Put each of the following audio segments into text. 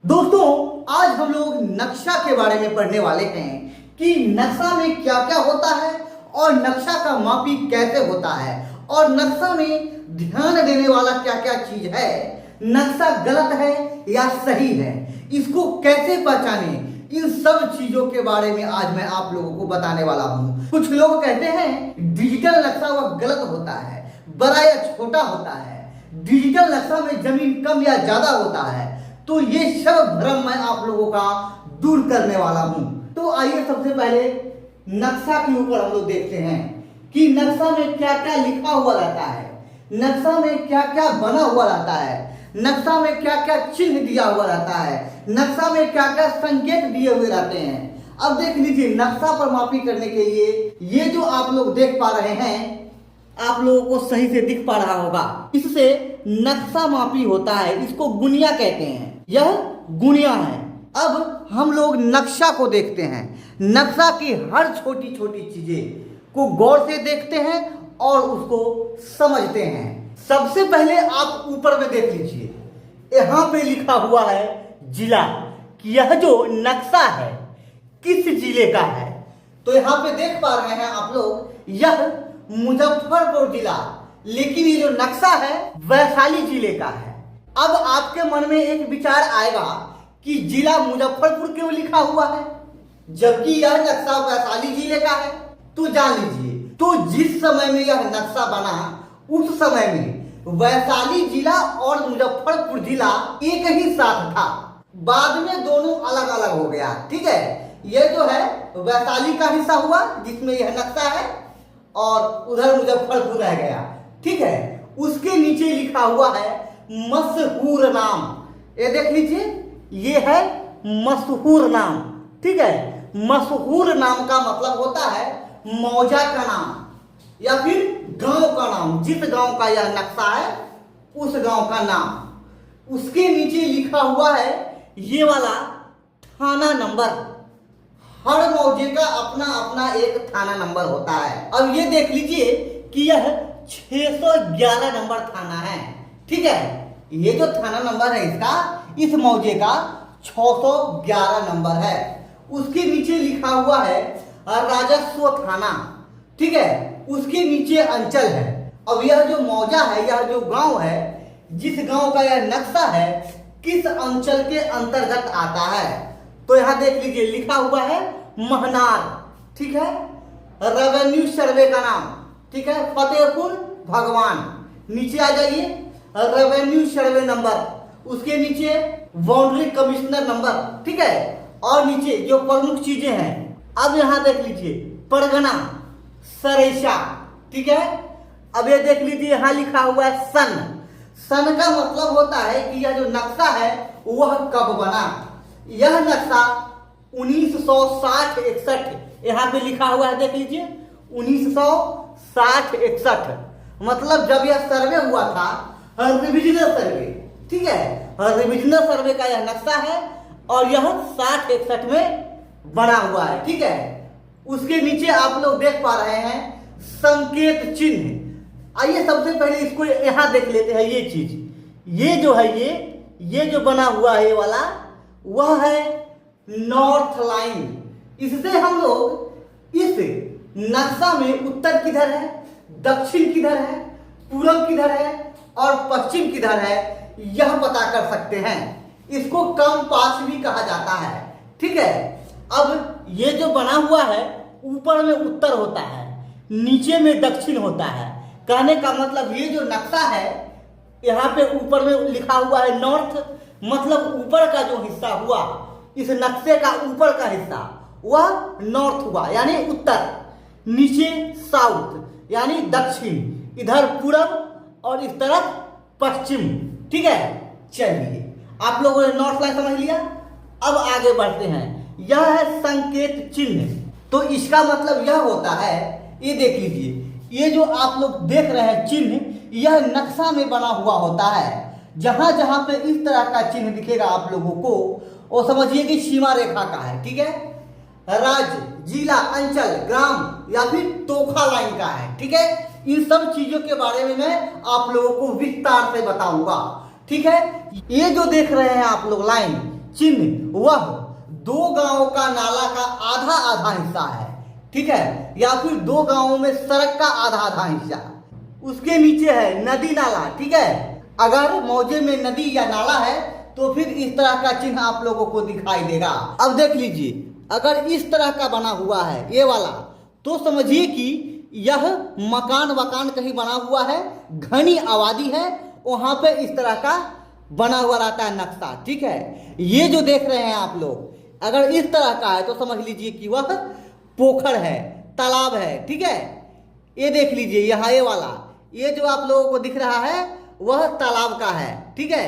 दोस्तों, आज हम लोग नक्शा के बारे में पढ़ने वाले हैं कि नक्शा में क्या क्या होता है और नक्शा का मापी कैसे होता है और नक्शा में ध्यान देने वाला क्या क्या चीज है, नक्शा गलत है या सही है, इसको कैसे पहचाने, इन सब चीजों के बारे में आज मैं आप लोगों को बताने वाला हूँ। कुछ लोग कहते हैं डिजिटल नक्शा वह गलत होता है, बड़ा या छोटा होता है, डिजिटल नक्शा में जमीन कम या ज्यादा होता है। तो ये सब भ्रम मैं आप लोगों का दूर करने वाला हूं। तो आइए सबसे पहले नक्शा के ऊपर हम लोग देखते हैं कि नक्शा में क्या क्या लिखा हुआ रहता है, नक्शा में क्या क्या बना हुआ रहता है, नक्शा में क्या क्या चिन्ह दिया हुआ रहता है, नक्शा में क्या क्या संकेत दिए हुए रहते हैं। अब देख लीजिए, नक्शा पर मापी करने के लिए ये जो आप लोग देख पा रहे हैं, आप लोगों को सही से दिख पा रहा होगा, इससे नक्शा मापी होता है, इसको गुनिया कहते हैं, यह गुनिया है। अब हम लोग नक्शा को देखते हैं, नक्शा की हर छोटी छोटी चीजें को गौर से देखते हैं और उसको समझते हैं। सबसे पहले आप ऊपर में देख लीजिए, यहाँ पे लिखा हुआ है जिला, कि यह जो नक्शा है किस जिले का है। तो यहाँ पे देख पा रहे हैं आप लोग, यह मुजफ्फरपुर जिला, लेकिन ये जो नक्शा है वैशाली जिले का है। अब आपके मन में एक विचार आएगा कि जिला मुजफ्फरपुर क्यों लिखा हुआ है जबकि यह नक्शा वैशाली जिले का है। तो जान लीजिए, तो जिस समय में यह नक्शा बना उस समय में वैशाली जिला और मुजफ्फरपुर जिला एक ही साथ था, बाद में दोनों अलग अलग हो गया। ठीक है, यह जो है वैशाली का हिस्सा हुआ जिसमें यह नक्शा है और उधर मुजफ्फरपुर रह गया। ठीक है, उसके नीचे लिखा हुआ है मशहूर नाम, ये देख लीजिए, ये है मशहूर नाम। ठीक है, मशहूर नाम का मतलब होता है मौजा का नाम या फिर गांव का नाम, जिस गांव का यह नक्शा है उस गांव का नाम। उसके नीचे लिखा हुआ है ये वाला थाना नंबर, हर मौजे का अपना अपना एक थाना नंबर होता है। अब ये देख लीजिए कि यह 611 नंबर थाना है। ठीक है, ये जो थाना नंबर है इसका, इस मौजे का 611 नंबर है। उसके नीचे लिखा हुआ है राजस्व थाना। ठीक है, उसके नीचे अंचल है। अब यह जो मौजा है, यह जो गांव है, जिस गांव का यह नक्शा है, किस अंचल के अंतर्गत आता है। तो यहां देख लीजिए लिखा हुआ है महनार। ठीक है, रेवेन्यू सर्वे का नाम, ठीक है, फतेहपुर भगवान। नीचे आ जाइए, रेवेन्यू सर्वे नंबर, उसके नीचे बाउंड्री कमिश्नर नंबर। ठीक है, और नीचे जो प्रमुख चीजें हैं, अब यहां देख लीजिए परगना सरेशा। ठीक है, अब ये देख लीजिए यहां लिखा हुआ है सन। सन का मतलब होता है कि यह जो नक्शा है वह कब बना। यह नक्शा 1960-61 यहाँ पे लिखा हुआ है, देख लीजिए 1960-61, मतलब जब यह सर्वे हुआ था, रिविजनल सर्वे। ठीक है, रिविजनल सर्वे का यह नक्शा है और यह 60-61 में बना हुआ है। ठीक है, उसके नीचे आप लोग देख पा रहे हैं संकेत चिन्ह। आइए सबसे पहले इसको यहाँ देख लेते हैं। ये चीज, ये जो है, ये जो बना हुआ है ये वाला, वह है नॉर्थ लाइन। इससे हम लोग इस नक्शा में उत्तर किधर है, दक्षिण किधर है, पूरब किधर है और पश्चिम किधर है, यह पता कर सकते हैं। इसको कंपास भी कहा जाता है। ठीक है, अब ये जो बना हुआ है, ऊपर में उत्तर होता है, नीचे में दक्षिण होता है। कहने का मतलब ये जो नक्शा है, यहाँ पे ऊपर में लिखा हुआ है नॉर्थ, मतलब ऊपर का जो हिस्सा हुआ, इस नक्शे का ऊपर का हिस्सा वह नॉर्थ हुआ यानी उत्तर, नीचे साउथ यानी दक्षिण, इधर पूरब और इस तरफ पश्चिम। ठीक है, चलिए आप लोगों ने नॉर्थ लाइन समझ लिया। अब आगे बढ़ते हैं, यह है संकेत चिन्ह। तो इसका मतलब यह होता है, ये देख लीजिए, ये जो आप लोग देख रहे हैं चिन्ह, यह नक्शा में बना हुआ होता है। जहां जहां पे इस तरह का चिन्ह दिखेगा आप लोगों को, वो समझिए कि सीमा रेखा का है। ठीक है, राज्य, जिला, अंचल, ग्राम या फिर तोखा लाइन का है। ठीक है, इन सब चीजों के बारे में मैं आप लोगों को विस्तार से बताऊंगा। ठीक है, ये जो देख रहे हैं आप लोग लाइन, चिन्ह वह दो गांवों का नाला का आधा आधा हिस्सा है, ठीक है, या फिर दो गांवों में सड़क का आधा आधा हिस्सा, उसके नीचे है नदी नाला, ठीक है। अगर मौजे में नदी या नाला है तो फिर इस तरह का चिन्ह आप लोगों को दिखाई देगा। अब देख लीजिए, अगर इस तरह का बना हुआ है ये वाला, तो समझिए कि यह मकान वकान कहीं बना हुआ है, घनी आबादी है, वहां पे इस तरह का बना हुआ रहता है नक्शा, ठीक है। ये जो देख रहे हैं आप लोग, अगर इस तरह का है तो समझ लीजिए कि वह पोखर है, तालाब है, ठीक है। ये देख लीजिए यहाँ ये वाला, ये जो आप लोगों को दिख रहा है वह तालाब का है, ठीक है।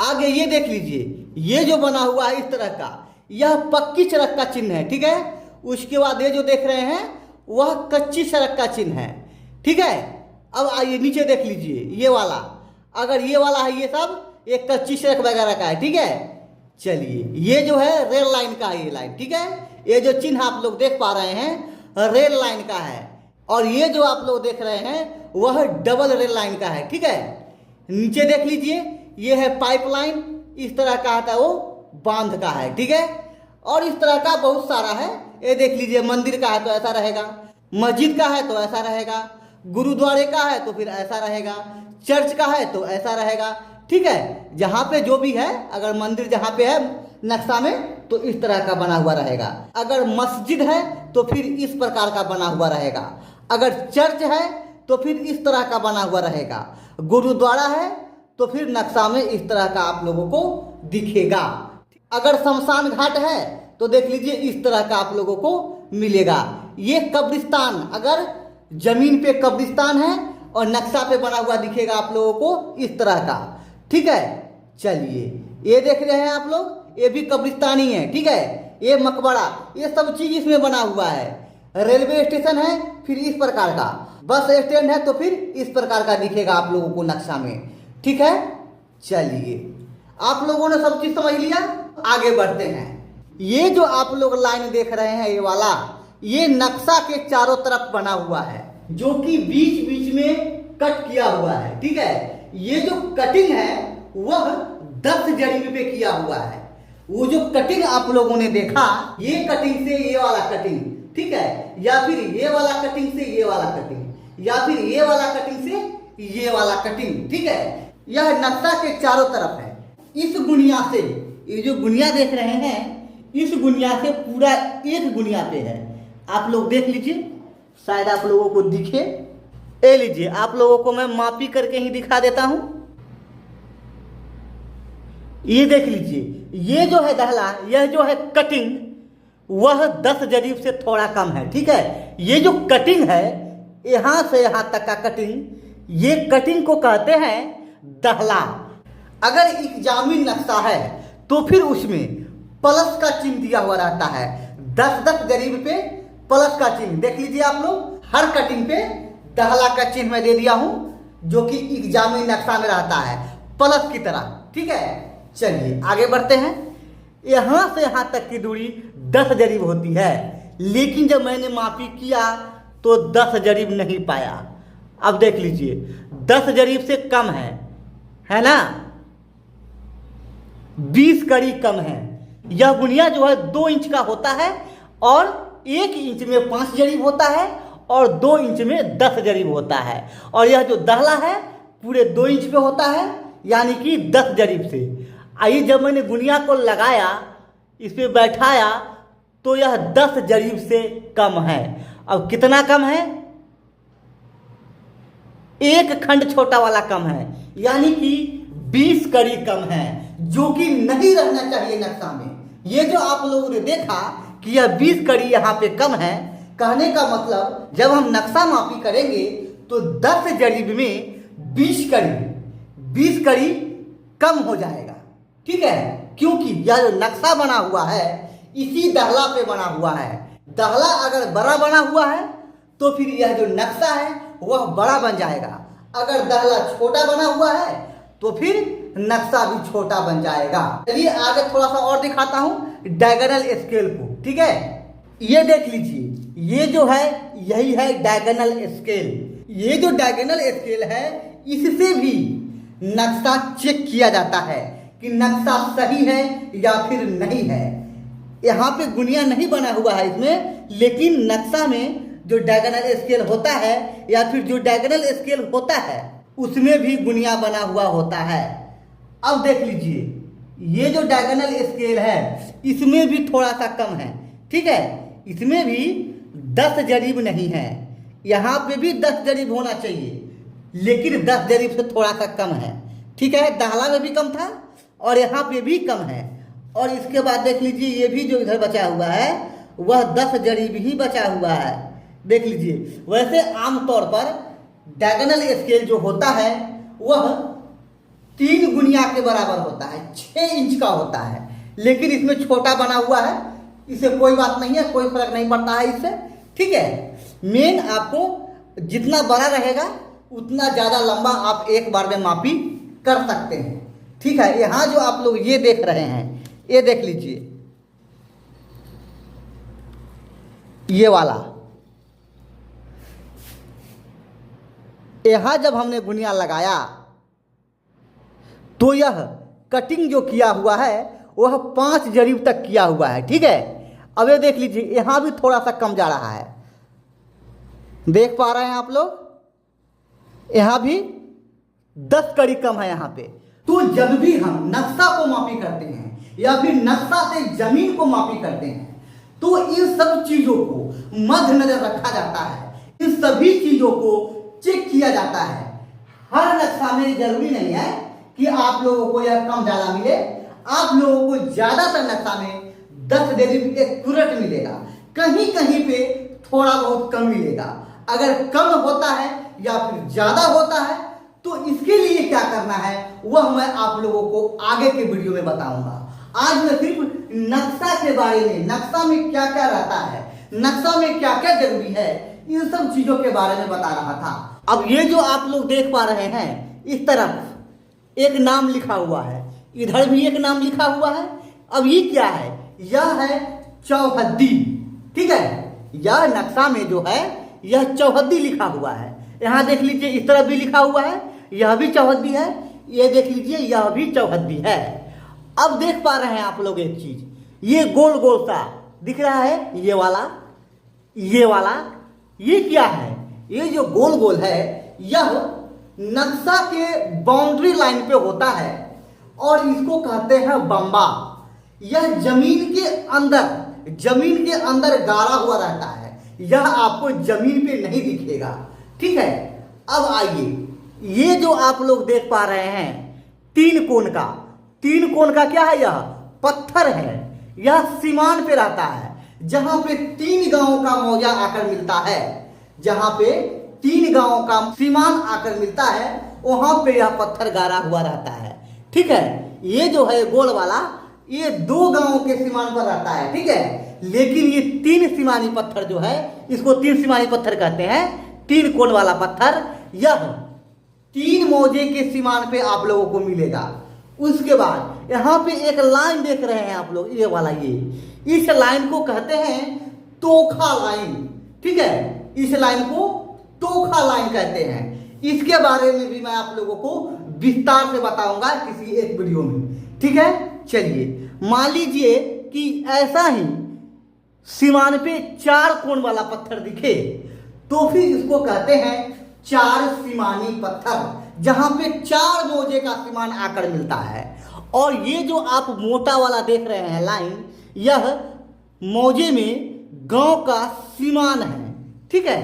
आगे ये देख लीजिए, ये जो बना हुआ है इस तरह का, यह पक्की सड़क का चिन्ह है, ठीक है। उसके बाद ये जो देख रहे हैं वह कच्ची सड़क का चिन्ह है, ठीक है। अब आइए नीचे देख लीजिए ये वाला, अगर ये वाला है ये सब एक कच्ची सड़क वगैरह का है, ठीक है। चलिए ये जो है रेल लाइन का है, ये लाइन, ठीक है। ये जो चिन्ह आप लोग देख पा रहे हैं रेल लाइन का है, और ये जो आप लोग देख रहे हैं वह डबल रेल लाइन का है, ठीक है। नीचे देख लीजिए ये है पाइपलाइन, इस तरह का आता है वो बांध का है, ठीक है। और इस तरह का बहुत सारा है, ये देख लीजिए मंदिर का है तो ऐसा रहेगा, मस्जिद का है तो ऐसा रहेगा, गुरुद्वारे का है तो फिर ऐसा रहेगा, चर्च का है तो ऐसा रहेगा, ठीक है। जहाँ पे जो भी है, अगर मंदिर जहाँ पे है नक्शा में तो इस तरह का बना हुआ रहेगा, अगर मस्जिद है तो फिर इस प्रकार का बना हुआ रहेगा, अगर चर्च है तो फिर इस तरह का बना हुआ रहेगा, गुरुद्वारा है तो फिर नक्शा में इस तरह का आप लोगों को दिखेगा। अगर शमशान घाट है तो देख लीजिए इस तरह का आप लोगों को मिलेगा। ये कब्रिस्तान, अगर जमीन पे कब्रिस्तान है और नक्शा पे बना हुआ दिखेगा आप लोगों को इस तरह का, ठीक है। चलिए ये देख रहे हैं आप लोग, ये भी कब्रिस्तान ही है, ठीक है। ये मकबरा, ये सब चीज इसमें बना हुआ है। रेलवे स्टेशन है फिर इस प्रकार का, बस स्टैंड है तो फिर इस प्रकार का दिखेगा आप लोगों को नक्शा में, ठीक है। चलिए आप लोगों ने सब चीज समझ लिया, आगे बढ़ते हैं। ये जो आप लोग लाइन देख रहे हैं ये वाला, ये नक्शा के चारों तरफ बना हुआ है, जो कि बीच बीच में कट किया हुआ है, ठीक है। ये जो कटिंग है वह 10 जरीब पे किया हुआ है। वो जो कटिंग आप लोगों ने देखा, ये कटिंग से ये वाला कटिंग, ठीक है, या फिर ये वाला कटिंग से ये वाला कटिंग, या फिर ये वाला कटिंग से ये वाला कटिंग, ठीक है। यह नक्शा के चारों तरफ है। इस गुनिया से, ये जो गुनिया देख रहे हैं, इस गुनिया से पूरा एक गुनिया पे है। आप लोग देख लीजिए, शायद आप लोगों को दिखे। ये लीजिए, आप लोगों को मैं मापी करके ही दिखा देता हूं। ये देख लीजिए, ये जो है दहला, यह जो है कटिंग, वह 10 जरीब से थोड़ा कम है, ठीक है। ये जो कटिंग है यहां से यहां तक का कटिंग, ये कटिंग को कहते हैं दहला। अगर एग्जामी नक्शा है तो फिर उसमें प्लस का चिन्ह दिया हुआ रहता है, 10-10 जरीब पे प्लस का चिन्ह। देख लीजिए आप लोग, हर कटिंग पे दहला का चिन्ह मैं दे दिया हूं, जो कि एग्जामी नक्शा में रहता है प्लस की तरह, ठीक है। चलिए आगे बढ़ते हैं। यहां से यहां तक की दूरी 10 जरीब होती है, लेकिन जब मैंने मापी किया तो 10 जरीब नहीं पाया। अब देख लीजिए 10 जरीब से कम है ना, 20 कड़ी कम है। यह गुनिया जो है 2 इंच का होता है, और 1 इंच में 5 जरीब होता है, और 2 इंच में 10 जरीब होता है। और यह जो दहला है पूरे 2 इंच पे होता है, यानी कि 10 जरीब से। आइए जब मैंने गुनिया को लगाया, इस पे बैठाया, तो यह 10 जरीब से कम है। अब कितना कम है? 1 खंड छोटा वाला कम है, यानी कि 20 कड़ी कम है, जो कि नहीं रहना चाहिए नक्शा में। ये जो आप लोगों ने देखा कि यह 20 कड़ी यहाँ पे कम है, कहने का मतलब जब हम नक्शा मापी करेंगे तो 10 जरीब में 20 कड़ी कम हो जाएगा, ठीक है। क्योंकि यह जो नक्शा बना हुआ है इसी दहला पे बना हुआ है। दहला अगर बड़ा बना हुआ है तो फिर यह जो नक्शा है वह बड़ा बन जाएगा, अगर दहला छोटा बना हुआ है तो फिर नक्शा भी छोटा बन जाएगा। चलिए आगे थोड़ा सा और दिखाता हूं डायगोनल स्केल को, ठीक है। ये देख लीजिए, ये जो है यही है डायगोनल स्केल। ये जो डायगोनल स्केल है इससे भी नक्शा चेक किया जाता है कि नक्शा सही है या फिर नहीं है। यहाँ पे गुनिया नहीं बना हुआ है इसमें, लेकिन नक्शा में जो डायगोनल स्केल होता है या फिर जो डायगोनल स्केल होता है उसमें भी गुनिया बना हुआ होता है। अब देख लीजिए, ये जो डायगोनल स्केल है इसमें भी थोड़ा सा कम है, ठीक है। इसमें भी 10 जरीब नहीं है, यहाँ पे भी 10 जरीब होना चाहिए, लेकिन 10 जरीब से थोड़ा सा कम है, ठीक है। दाहला में भी कम था और यहाँ पे भी कम है। और इसके बाद देख लीजिए, ये भी जो इधर बचा हुआ है वह 10 जरीब ही बचा हुआ है, देख लीजिए। वैसे आमतौर पर डायगोनल स्केल जो होता है वह 3 गुनिया के बराबर होता है, 6 इंच का होता है, लेकिन इसमें छोटा बना हुआ है, इससे कोई बात नहीं है, कोई फर्क नहीं पड़ता है इससे, ठीक है। मेन आपको जितना बड़ा रहेगा उतना ज़्यादा लंबा आप एक बार में मापी कर सकते हैं, ठीक है। यहाँ जो आप लोग ये देख रहे हैं, ये देख लीजिए, ये वाला यहाँ जब हमने गुनिया लगाया तो यह कटिंग जो किया हुआ है वह 5 जरीब तक किया हुआ है, ठीक है। अब ये देख लीजिए, यहाँ भी थोड़ा सा कम जा रहा है, देख पा रहे हैं आप लोग, यहाँ भी 10 कड़ी कम है यहाँ पे। तो जब भी हम नक्शा को मापी करते हैं या फिर नक्शा से जमीन को मापी करते हैं तो इन सब चीजों को मद्देनजर रखा जाता है, इन सभी चीजों को चेक किया जाता है। हर नक्शा में जरूरी नहीं है कि आप लोगों को यह कम ज्यादा मिले, आप लोगों को ज्यादातर नक्शा में 10 जरीब एक्यूरेट मिलेगा, कहीं कहीं पे थोड़ा बहुत कम मिलेगा। अगर कम होता है या फिर ज्यादा होता है तो इसके लिए क्या करना है वह मैं आप लोगों को आगे के वीडियो में बताऊंगा। आज मैं सिर्फ नक्शा के बारे में, नक्शा में क्या क्या रहता है, नक्शा में क्या क्या जरूरी है, इन सब चीजों के बारे में बता रहा था। अब ये जो आप लोग देख पा रहे हैं, इस तरफ एक नाम लिखा हुआ है, इधर भी एक नाम लिखा हुआ है। अब ये क्या है? यह है चौहद्दी, ठीक है। यह नक्शा में जो है यह चौहद्दी लिखा हुआ है। यहाँ देख लीजिए, इस तरफ भी लिखा हुआ है, यह भी चौहद्दी है, ये देख लीजिए यह भी चौहद्दी है। अब देख पा रहे हैं आप लोग एक चीज, ये गोल गोल सा दिख रहा है, ये वाला, ये वाला, ये क्या है? ये जो गोल गोल है यह नक्शा के बाउंड्री लाइन पे होता है और इसको कहते हैं बम्बा। यह जमीन के अंदर गाड़ा हुआ रहता है, यह आपको जमीन पे नहीं दिखेगा, ठीक है। अब आइए, ये जो आप लोग देख पा रहे हैं 3 कोण का क्या है? यह पत्थर है, यह सीमान पे रहता है, जहां पे 3 गांवों का मौजा आकर मिलता है, जहां पे 3 गांवों का सीमान आकर मिलता है वहां पे यह पत्थर गाड़ा हुआ रहता है, ठीक है। ये जो है गोल वाला, ये 2 गांवों के सीमान पर रहता है, ठीक है। लेकिन ये 3 सीमानी पत्थर जो है, इसको 3 सीमानी पत्थर कहते हैं, 3 कोण वाला पत्थर, यह 3 मौजे के सीमान पे आप लोगों को मिलेगा। उसके बाद यहाँ पे एक लाइन देख रहे हैं आप लोग, ये वाला, ये इस लाइन को कहते हैं तोखा लाइन, ठीक है। इस लाइन को तोखा लाइन कहते हैं। इसके बारे में भी मैं आप लोगों को विस्तार से बताऊंगा किसी एक वीडियो में, ठीक है। चलिए, मान लीजिए कि ऐसा ही सीमान पे 4 कोण वाला पत्थर दिखे तो फिर इसको कहते हैं 4 सीमानी पत्थर, जहां पे 4 मौजे का सीमान आकर मिलता है। और ये जो आप मोटा वाला देख रहे हैं लाइन, यह मौजे में गांव का सीमान है, ठीक है।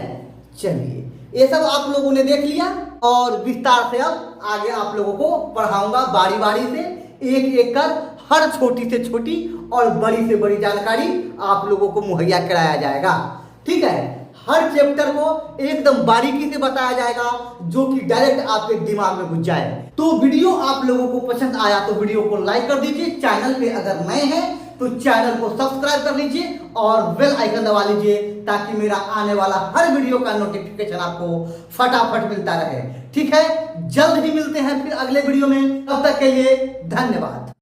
चलिए, ये सब आप लोगों ने देख लिया और विस्तार से अब आगे आप लोगों को पढ़ाऊंगा बारी बारी से, एक एक कर हर छोटी से छोटी और बड़ी से बड़ी जानकारी आप लोगों को मुहैया कराया जाएगा, ठीक है। हर चैप्टर को एकदम बारीकी से बताया जाएगा जो कि डायरेक्ट आपके दिमाग में घुस जाए। तो वीडियो आप लोगों को पसंद आया तो वीडियो को लाइक कर दीजिए, चैनल पे अगर नए हैं तो चैनल को सब्सक्राइब कर लीजिए और बेल आइकन दबा लीजिए ताकि मेरा आने वाला हर वीडियो का नोटिफिकेशन आपको फटाफट मिलता रहे, ठीक है। जल्द ही मिलते हैं फिर अगले वीडियो में, तब तक के लिए धन्यवाद।